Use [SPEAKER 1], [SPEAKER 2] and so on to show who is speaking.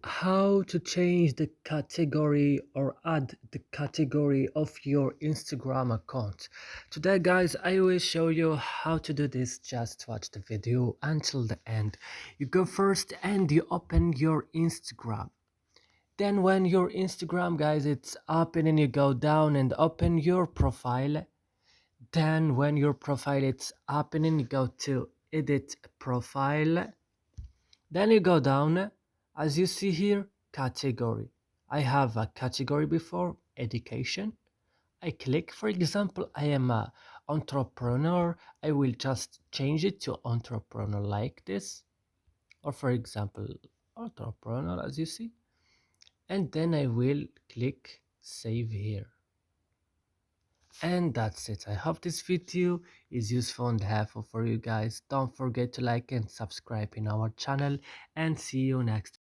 [SPEAKER 1] How to change the category or add the category of your Instagram account. Today guys, I will show you how to do this. Just watch the video until the end. You go first and you open your Instagram. Then when your Instagram guys it's open and you go down and open your profile. Then when your profile it's opening, you go to edit profile. Then you go down, as you see here, category. I have a category before, education. I click, for example, I am a entrepreneur. I will just change it to entrepreneur like this. Or for example, entrepreneur as you see. And then I will click save here. And that's it. I hope this video is useful and helpful for you guys. Don't forget to like and subscribe in our channel and see you next